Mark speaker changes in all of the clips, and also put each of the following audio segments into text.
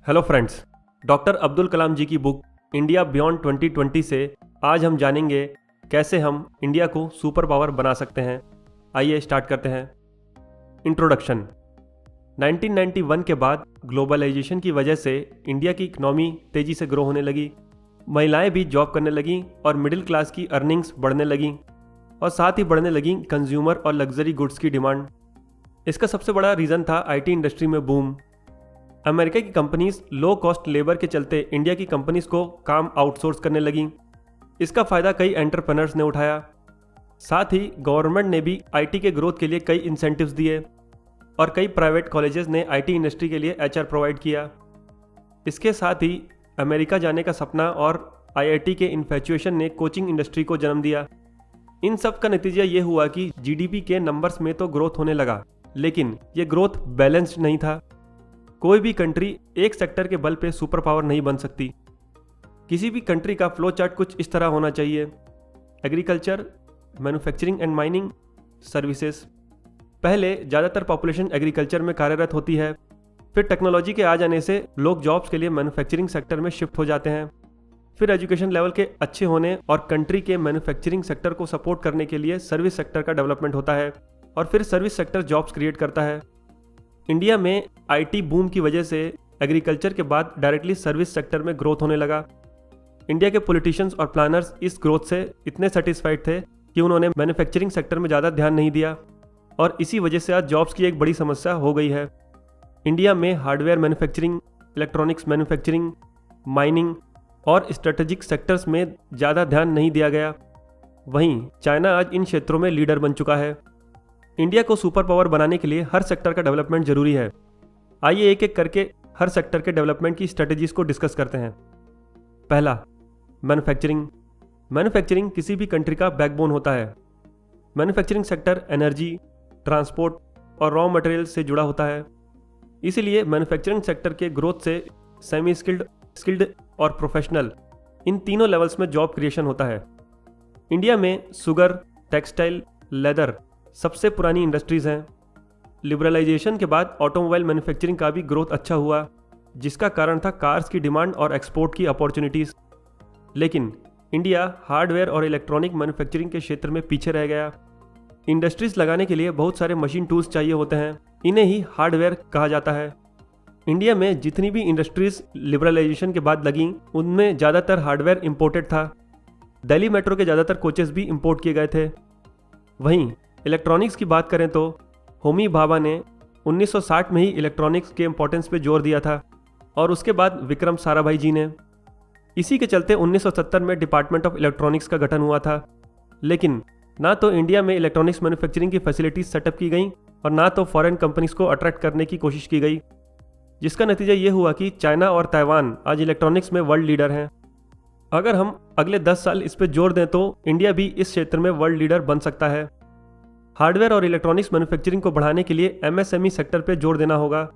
Speaker 1: Hello friends, doctor Abdul Kalam जी की book India beyond 2020 से आज हम जानेंगे कैसे हम इंडिया को सुपर पावर बना सकते हैं। आइए स्टार्ट करते हैं। इंट्रोडक्शन। 1991 के बाद ग्लोबलाइजेशन की वजह से इंडिया की इकनॉमी तेज़ी से ग्रो होने लगी, महिलाएं भी जॉब करने लगीं और मिडिल क्लास की अर्निंग्स बढ़ने लगीं और साथ ही बढ़ने लगी कंज्यूमर और लग्जरी गुड्स की डिमांड। इसका सबसे बड़ा रीज़न था आईटी इंडस्ट्री में बूम। अमेरिका की कंपनीज लो कॉस्ट लेबर के चलते इंडिया की कंपनीज को काम आउटसोर्स करने लगीं। इसका फ़ायदा कई एंटरप्रेन्योर्स ने उठाया। साथ ही गवर्नमेंट ने भी आईटी के ग्रोथ के लिए कई इंसेंटिव्स दिए और कई प्राइवेट कॉलेजेस ने आईटी इंडस्ट्री के लिए एचआर प्रोवाइड किया। इसके साथ ही अमेरिका जाने का सपना और आईआईटी के इन्फैचुएशन ने कोचिंग इंडस्ट्री को जन्म दिया। इन सब का नतीजा ये हुआ कि जीडीपी के नंबर्स में तो ग्रोथ होने लगा, लेकिन ये ग्रोथ बैलेंस्ड नहीं था। कोई भी कंट्री एक सेक्टर के बल पे सुपर पावर नहीं बन सकती। किसी भी कंट्री का फ्लो चार्ट कुछ इस तरह होना चाहिए: agriculture, manufacturing and mining, services. पहले ज़्यादातर पॉपुलेशन एग्रीकल्चर में कार्यरत होती है, फिर टेक्नोलॉजी के आ जाने से लोग जॉब्स के लिए मैन्युफैक्चरिंग सेक्टर में शिफ्ट हो जाते हैं। फिर एजुकेशन लेवल के अच्छे होने और कंट्री के मैन्युफैक्चरिंग सेक्टर को सपोर्ट करने के लिए सर्विस सेक्टर का डेवलपमेंट होता है और फिर सर्विस सेक्टर जॉब्स क्रिएट करता है। इंडिया में आईटी बूम की वजह से एग्रीकल्चर के बाद डायरेक्टली सर्विस सेक्टर में ग्रोथ होने लगा। इंडिया के पॉलिटिशियंस और प्लानर्स इस ग्रोथ से इतने सेटिस्फाइड थे कि उन्होंने मैन्युफैक्चरिंग सेक्टर में ज़्यादा ध्यान नहीं दिया और इसी वजह से आज जॉब्स की एक बड़ी समस्या हो गई है। इंडिया में hardware manufacturing, electronics manufacturing, mining और स्ट्रेटेजिक सेक्टर्स में ज़्यादा ध्यान नहीं दिया गया। वहीं चाइना आज इन क्षेत्रों में लीडर बन चुका है। इंडिया को सुपर पावर बनाने के लिए हर सेक्टर का डेवलपमेंट जरूरी है। आइए एक एक करके हर सेक्टर के डेवलपमेंट की स्ट्रेटेजीज को डिस्कस करते हैं। पहला, मैन्युफैक्चरिंग। मैन्युफैक्चरिंग किसी भी कंट्री का बैकबोन होता है। मैन्युफैक्चरिंग सेक्टर एनर्जी, ट्रांसपोर्ट और रॉ मटेरियल से जुड़ा होता है। इसीलिए मैन्युफैक्चरिंग सेक्टर के ग्रोथ से सेमी स्किल्ड, स्किल्ड और प्रोफेशनल, इन तीनों लेवल्स में जॉब क्रिएशन होता है। इंडिया में शुगर, टेक्सटाइल, लेदर सबसे पुरानी इंडस्ट्रीज़ हैं। लिबरलाइजेशन के बाद ऑटोमोबाइल मैन्युफैक्चरिंग का भी ग्रोथ अच्छा हुआ, जिसका कारण था कार्स की डिमांड और एक्सपोर्ट की अपॉर्चुनिटीज़। लेकिन इंडिया हार्डवेयर और इलेक्ट्रॉनिक मैन्युफैक्चरिंग के क्षेत्र में पीछे रह गया। इंडस्ट्रीज लगाने के लिए बहुत सारे मशीन टूल्स चाहिए होते हैं, इन्हें ही हार्डवेयर कहा जाता है। इंडिया में जितनी भी इंडस्ट्रीज लिबरलाइजेशन के बाद लगीं, उनमें ज़्यादातर हार्डवेयर इम्पोर्टेड था। दिल्ली मेट्रो के ज़्यादातर कोचेस भी इम्पोर्ट किए गए थे। वहीं इलेक्ट्रॉनिक्स की बात करें तो होमी भाभा ने 1960 में ही इलेक्ट्रॉनिक्स के इम्पोर्टेंस पे जोर दिया था और उसके बाद विक्रम साराभाई जी ने। इसी के चलते 1970 में डिपार्टमेंट ऑफ इलेक्ट्रॉनिक्स का गठन हुआ था। लेकिन ना तो इंडिया में इलेक्ट्रॉनिक्स मैन्युफैक्चरिंग की फैसिलिटीज सेटअप की गई और ना तो फॉरेन कंपनीज को अट्रैक्ट करने की कोशिश की गई, जिसका नतीजा ये हुआ कि चाइना और ताइवान आज इलेक्ट्रॉनिक्स में वर्ल्ड लीडर हैं। अगर हम अगले 10 साल इस पर जोर दें तो इंडिया भी इस क्षेत्र में वर्ल्ड लीडर बन सकता है। हार्डवेयर और इलेक्ट्रॉनिक्स मैन्युफैक्चरिंग को बढ़ाने के लिए एमएसएमई सेक्टर पर जोर देना होगा।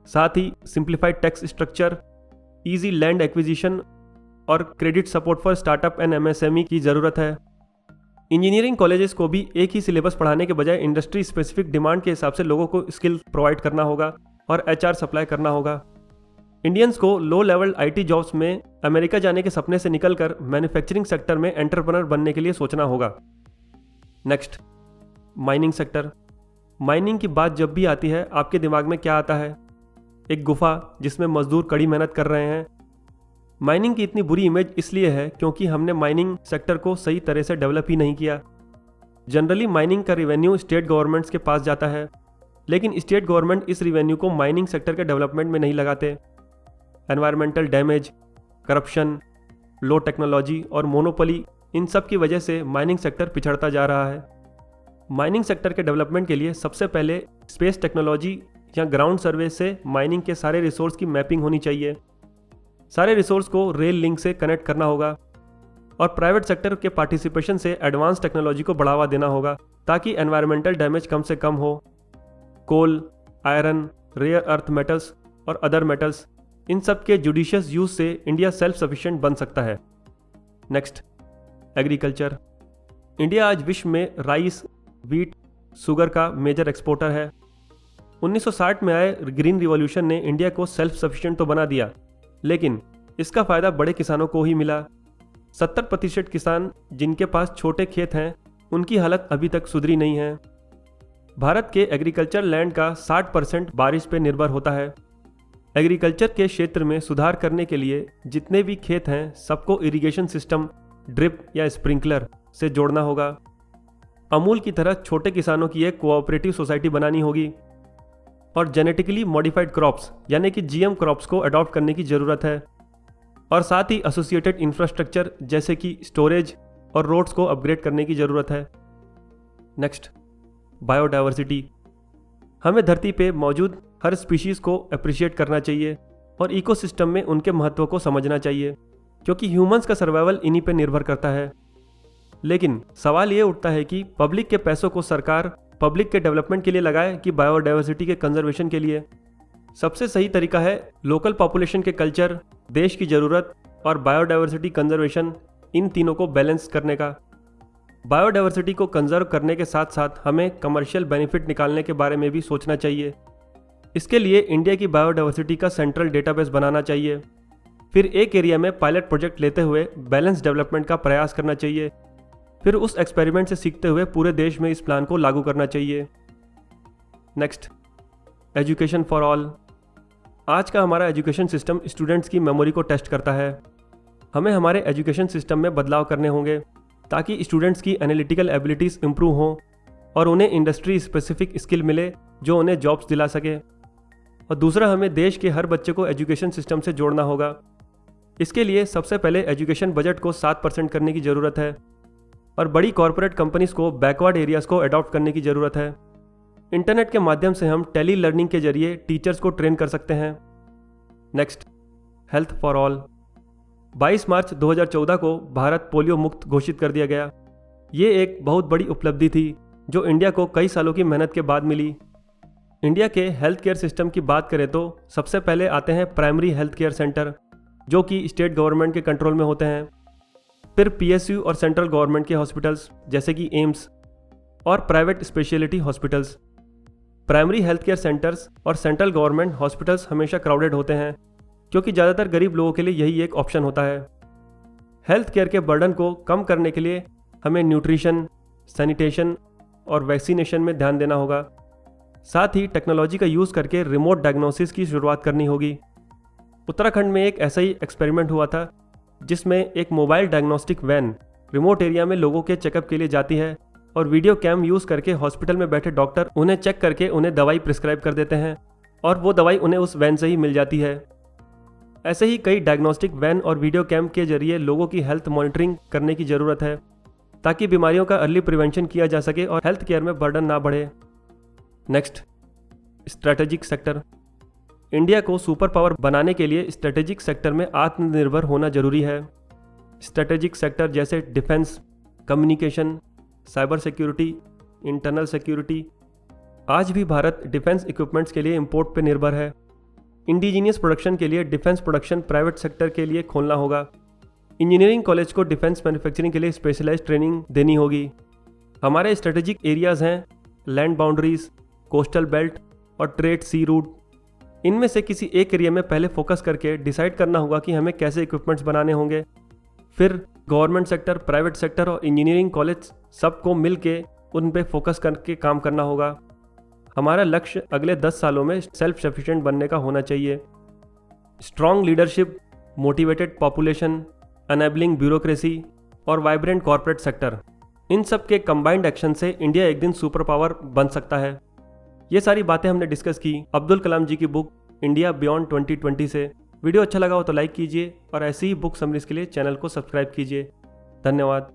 Speaker 1: साथ ही simplified tax structure, easy land acquisition और credit support for startup and MSME की ज़रूरत है। इंजीनियरिंग कॉलेजेस को भी एक ही सिलेबस पढ़ाने के बजाय इंडस्ट्री स्पेसिफिक डिमांड के हिसाब से लोगों को स्किल प्रोवाइड करना होगा और एचआर सप्लाई करना होगा। इंडियंस को लो लेवल आईटी जॉब्स में अमेरिका जाने के सपने से निकलकर मैन्युफैक्चरिंग सेक्टर में एंटरप्रेन्योर बनने के लिए सोचना होगा। Next, mining sector. माइनिंग की बात जब भी आती है, आपके दिमाग में क्या आता है? एक गुफा जिसमें मजदूर कड़ी मेहनत कर रहे हैं। माइनिंग की इतनी बुरी इमेज इसलिए है क्योंकि हमने माइनिंग सेक्टर को सही तरह से डेवलप ही नहीं किया। जनरली माइनिंग का रिवेन्यू स्टेट गवर्नमेंट्स के पास जाता है, लेकिन स्टेट गवर्नमेंट इस रिवेन्यू को माइनिंग सेक्टर के डेवलपमेंट में नहीं लगाते। एनवायरमेंटल डैमेज, करप्शन, लो टेक्नोलॉजी और मोनोपोली, इन सब की वजह से माइनिंग सेक्टर पिछड़ता जा रहा है। माइनिंग सेक्टर के डेवलपमेंट के लिए सबसे पहले स्पेस टेक्नोलॉजी या ग्राउंड सर्वे से माइनिंग के सारे रिसोर्स की मैपिंग होनी चाहिए। सारे रिसोर्स को रेल लिंक से कनेक्ट करना होगा और प्राइवेट सेक्टर के पार्टिसिपेशन से एडवांस टेक्नोलॉजी को बढ़ावा देना होगा ताकि एनवायरमेंटल डैमेज कम से कम हो। कोल, आयरन, रेयर अर्थ मेटल्स और अदर मेटल्स, इन सब के जुडिशियस यूज से इंडिया सेल्फ सफिशिएंट बन सकता है। Next, agriculture. इंडिया आज विश्व में राइस, व्हीट, शुगर का मेजर एक्सपोर्टर है। 1960 में आए ग्रीन रिवॉल्यूशन ने इंडिया को सेल्फ सफिशिएंट तो बना दिया, लेकिन इसका फायदा बड़े किसानों को ही मिला। 70% किसान जिनके पास छोटे खेत हैं, उनकी हालत अभी तक सुधरी नहीं है। भारत के एग्रीकल्चर लैंड का 60% बारिश पर निर्भर होता है। एग्रीकल्चर के क्षेत्र में सुधार करने के लिए जितने भी खेत हैं, सबको इरिगेशन सिस्टम, ड्रिप या स्प्रिंकलर से जोड़ना होगा। अमूल की तरह छोटे किसानों की एक कोऑपरेटिव सोसाइटी बनानी होगी और जेनेटिकली मॉडिफाइड क्रॉप्स यानी कि जीएम क्रॉप्स को अडॉप्ट करने की ज़रूरत है। और साथ ही एसोसिएटेड इंफ्रास्ट्रक्चर जैसे कि स्टोरेज और रोड्स को अपग्रेड करने की ज़रूरत है। Next, biodiversity. हमें धरती पे मौजूद हर स्पीशीज़ को अप्रिशिएट करना चाहिए और इकोसिस्टम में उनके महत्व को समझना चाहिए, क्योंकि ह्यूमंस का सर्वाइवल इन्हीं पे निर्भर करता है। लेकिन सवाल ये उठता है कि पब्लिक के पैसों को सरकार पब्लिक के डेवलपमेंट के लिए लगाए कि बायोडायवर्सिटी के कंजर्वेशन के लिए। सबसे सही तरीका है लोकल पॉपुलेशन के कल्चर, देश की ज़रूरत और बायोडायवर्सिटी कंजर्वेशन, इन तीनों को बैलेंस करने का। बायोडायवर्सिटी को कंजर्व करने के साथ साथ हमें कमर्शियल बेनिफिट निकालने के बारे में भी सोचना चाहिए। इसके लिए इंडिया की बायोडायवर्सिटी का सेंट्रल डेटाबेस बनाना चाहिए। फिर एक एरिया में पायलट प्रोजेक्ट लेते हुए बैलेंस डेवलपमेंट का प्रयास करना चाहिए। फिर उस एक्सपेरिमेंट से सीखते हुए पूरे देश में इस प्लान को लागू करना चाहिए। Next, education for all. आज का हमारा एजुकेशन सिस्टम स्टूडेंट्स की मेमोरी को टेस्ट करता है। हमें हमारे एजुकेशन सिस्टम में बदलाव करने होंगे ताकि स्टूडेंट्स की एनालिटिकल एबिलिटीज़ इंप्रूव हों और उन्हें इंडस्ट्री स्पेसिफिक स्किल मिले जो उन्हें जॉब्स दिला सके। और दूसरा, हमें देश के हर बच्चे को एजुकेशन सिस्टम से जोड़ना होगा। इसके लिए सबसे पहले एजुकेशन बजट को 7% करने की ज़रूरत है और बड़ी कॉरपोरेट कंपनीज को बैकवर्ड एरियाज़ को अडॉप्ट करने की ज़रूरत है। इंटरनेट के माध्यम से हम टेली लर्निंग के जरिए टीचर्स को ट्रेन कर सकते हैं। Next, health for all. 22 मार्च 2014 को भारत पोलियो मुक्त घोषित कर दिया गया। ये एक बहुत बड़ी उपलब्धि थी जो इंडिया को कई सालों की मेहनत के बाद मिली। इंडिया के हेल्थ केयर सिस्टम की बात करें तो सबसे पहले आते हैं प्राइमरी हेल्थ केयर सेंटर, जो कि स्टेट गवर्नमेंट के कंट्रोल में होते हैं। फिर पीएसयू और सेंट्रल गवर्नमेंट के हॉस्पिटल्स जैसे कि एम्स और private speciality hospitals. Primary health care centres और सेंट्रल गवर्नमेंट हॉस्पिटल्स हमेशा क्राउडेड होते हैं, क्योंकि ज़्यादातर गरीब लोगों के लिए यही एक ऑप्शन होता है। हेल्थ केयर के बर्डन को कम करने के लिए हमें न्यूट्रिशन, सैनिटेशन और वैक्सीनेशन में ध्यान देना होगा। साथ ही टेक्नोलॉजी का यूज़ करके रिमोट डायग्नोसिस की शुरुआत करनी होगी। उत्तराखंड में एक ऐसा ही एक्सपेरिमेंट हुआ था जिसमें एक mobile diagnostic van remote area में लोगों के चेकअप के लिए जाती है और वीडियो कैम यूज़ करके हॉस्पिटल में बैठे डॉक्टर उन्हें चेक करके उन्हें दवाई प्रिस्क्राइब कर देते हैं और वो दवाई उन्हें उस वैन से ही मिल जाती है। ऐसे ही कई डायग्नोस्टिक वैन और वीडियो कैम के जरिए लोगों की हेल्थ मॉनिटरिंग करने की ज़रूरत है ताकि बीमारियों का अर्ली प्रिवेंशन किया जा सके और हेल्थ केयर में बर्डन ना बढ़े। Next, strategic sector. इंडिया को सुपर पावर बनाने के लिए स्ट्रैटेजिक सेक्टर में आत्मनिर्भर होना जरूरी है। स्ट्रैटेजिक सेक्टर जैसे defence, communication, cyber security, internal security. आज भी भारत डिफेंस इक्विपमेंट्स के लिए इंपोर्ट पर निर्भर है। इंडिजीनियस प्रोडक्शन के लिए डिफेंस प्रोडक्शन प्राइवेट सेक्टर के लिए खोलना होगा। इंजीनियरिंग कॉलेज को डिफेंस मैन्युफैक्चरिंग के लिए स्पेशलाइज्ड ट्रेनिंग देनी होगी। हमारे स्ट्रेटेजिक एरियाज़ हैं लैंड बाउंड्रीज, कोस्टल बेल्ट और ट्रेड सी रूट। इनमें से किसी एक एरिया में पहले फोकस करके डिसाइड करना होगा कि हमें कैसे इक्विपमेंट्स बनाने होंगे। फिर गवर्नमेंट सेक्टर, प्राइवेट सेक्टर और इंजीनियरिंग कॉलेज सबको मिल के उन पे फोकस करके काम करना होगा। हमारा लक्ष्य अगले 10 सालों में सेल्फ सफिशिएंट बनने का होना चाहिए। Strong leadership, motivated population, enabling bureaucracy और वाइब्रेंट कॉर्पोरेट सेक्टर, इन सब के कंबाइंड एक्शन से इंडिया एक दिन सुपर पावर बन सकता है। ये सारी बातें हमने डिस्कस की अब्दुल कलाम जी की बुक इंडिया बियॉन्ड 2020 से। वीडियो अच्छा लगा हो तो लाइक कीजिए और ऐसी ही बुक समरीज के लिए चैनल को सब्सक्राइब कीजिए। धन्यवाद।